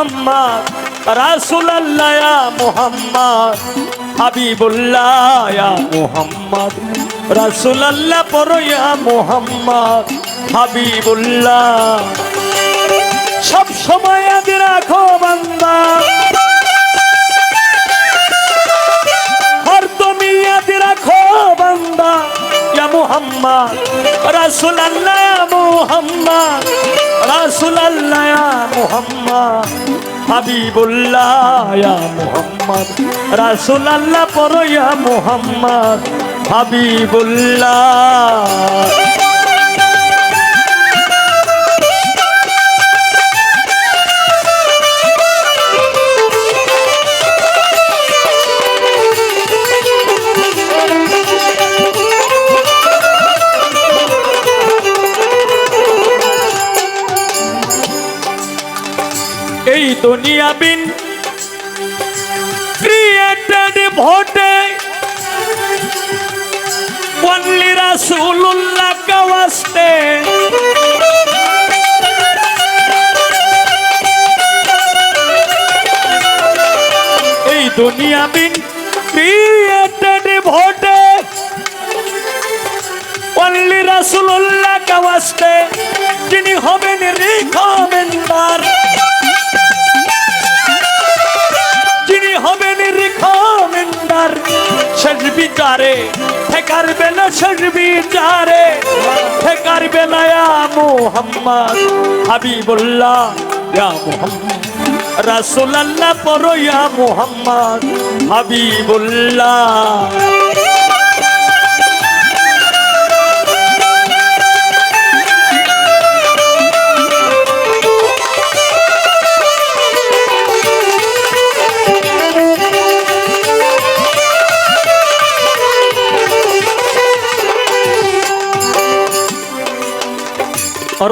মুহাম্মদ রাসূলুল্লাহ ইয়া মুহাম্মদ হাবিবুল্লাহ ইয়া মুহাম্মদ রাসূলুল্লাহ পড়ো ইয়া মুহাম্মদ হাবিবুল্লাহ। সব সময় याद রাখো বান্দা, আর তুমি याद রাখো বান্দা ইয়া মুহাম্মদ রাসূলুল্লাহ ইয়া মুহাম্মদ রাসূলুল্লাহ ইয়া মুহাম্মদ হাবিবুল্লাহ ইয়া মুহাম্মদ রাসূলুল্লাহ পড়ো ইয়া মুহাম্মদ হাবিবুল্লাহ। এই দুনিয়া বিন ক্রিয়েটেড ভোটে ওনলি রাসূলুল্লাহ কা ওয়াস্তে এই দুনিয়া বিন ক্রিয়েটেড ভোটে ওনলি রাসূলুল্লাহ কা ওয়াস্তে যিনি হবেন রিকমেন্ডার, শেষ বিচারে ঠেকার বেলা শেষ বিচারে ঠেকার বেলা ইয়া মুহাম্মদ হাবিবুল্লাহ ইয়া মুহাম্মদ রাসূলুল্লাহ পড়ো ইয়া মুহাম্মদ হাবিবুল্লাহ।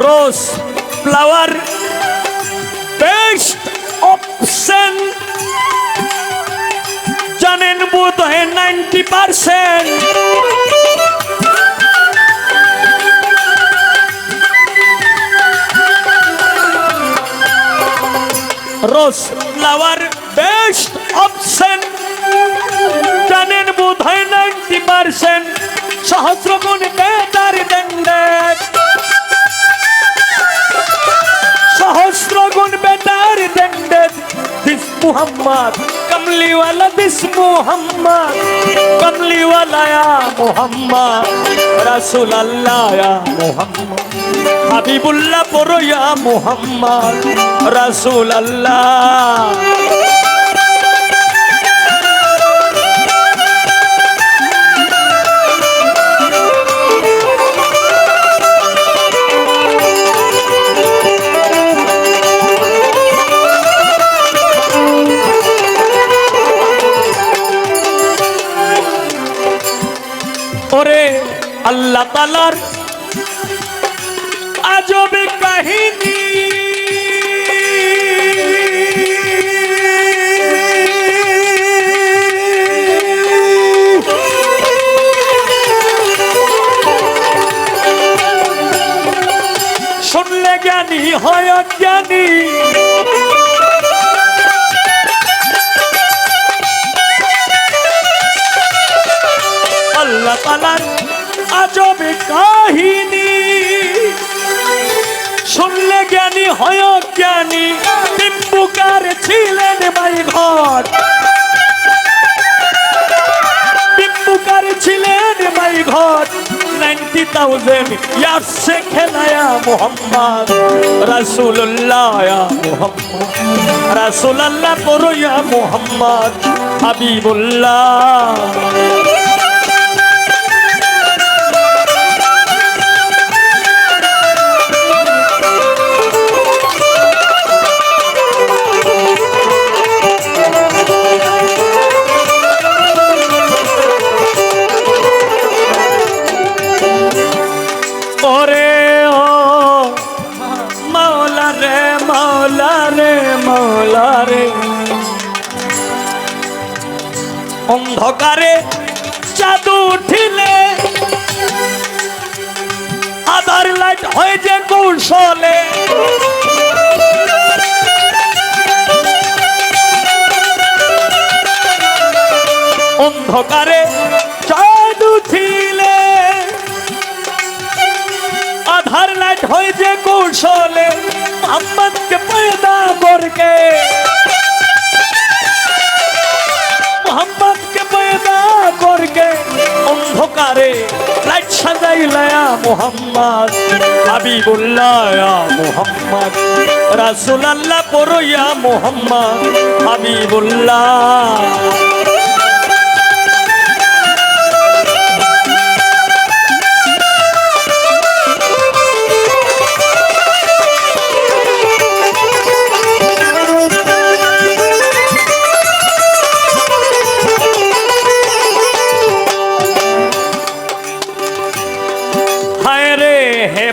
रोज फ्लावर बेस्ट ऑप्शन জানেন বোধ হয় 90%। रोज फ्लावर बेस्ट ऑप्शन জানেন বোধ হয় 90%। সহস্র গুণ বেতার দণ্ডে सहस्र गुण बेदार दंडत दिस मुहम्मद कमली वाला दिस मुहम्मद कमली वाला या मुहम्मद रसूलुल्लाह या मुहम्मद हबीबुल्लाह पढ़ो या मुहम्मद रसूलुल्लाह। ওরে আল্লাহ তাআলার আজব কাহিনী শুনলে জ্ঞানী হয় অজ্ঞানী, আল্লাহ তাআলার আজব কাহিনী শুনলে জ্ঞানী হয় জ্ঞানী। টিম্বুকার ছিলেন মাইঘর, টিম্বুকার ছিলেন মাইঘর 90,000 ইয়ার সে খেলায়া মুহাম্মদ রাসূলুল্লাহ ইয়া মুহাম্মদ রাসূলুল্লাহ পড়ো ইয়া মুহাম্মদ হাবিবুল্লাহ। অন্ধকারে চাঁদ উঠিলে আধার লাইট হয়ে যে কৌশলে অন্ধকারে চাঁদ উঠিলে আধার লাইট হয়ে যে কৌশলে মোহাম্মদকে পয়দা করকে মোহাম্মদকে পয়দা করকে অন্ধকারে লাইট সাজাইলায়া মোহাম্মদ হাবিবুল্লাহ ইয়া মোহাম্মদ রাসূলুল্লাহ পড়ো ইয়া মোহাম্মদ হাবিবুল্লাহ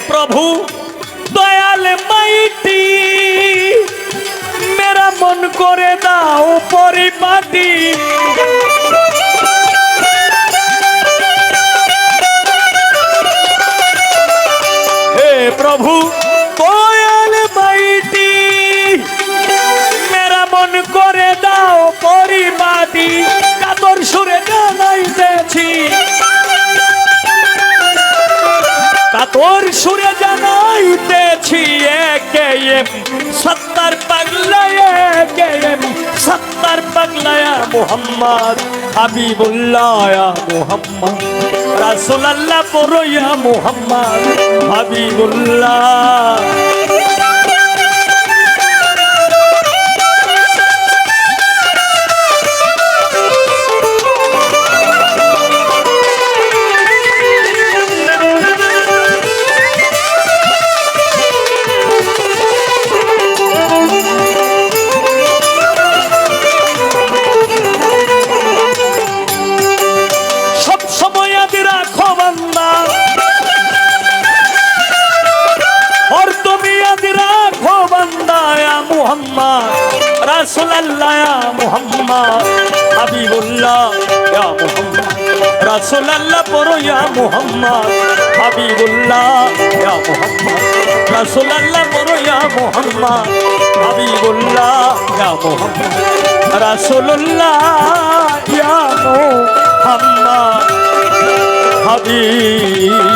प्रभु दयाल माइटी मेरा मन करे दाओ परिपाटी हे प्रभु दयाल माइटी मेरा मन करे दाओ परिपाटी कातर सुरे जानाइतेছি কাতর সুরে জানাইতেছি একে সত্তর পাগলায় 70 পাগলায়া মোহাম্মদ হাবিবুল্লাহ ইয়া মোহাম্মদ রাসূলুল্লাহ পড়ো ইয়া মোহাম্মদ হাবিবুল্লাহ রাসূলুল্লাহ ইয়া মুহাম্মদ হাবিবুল্লাহ ইয়া মুহাম্মদ রাসূলুল্লাহ পড়ো ইয়া মুহাম্মদ হাবিবুল্লাহ ইয়া মুহাম্মদ রাসূলুল্লাহ পড়ো ইয়া মুহাম্মদ হাবিবুল্লাহ ইয়া মুহাম্মদ রাসূলুল্লাহ ইয়া মুহাম্মদ হাবিবুল্লাহ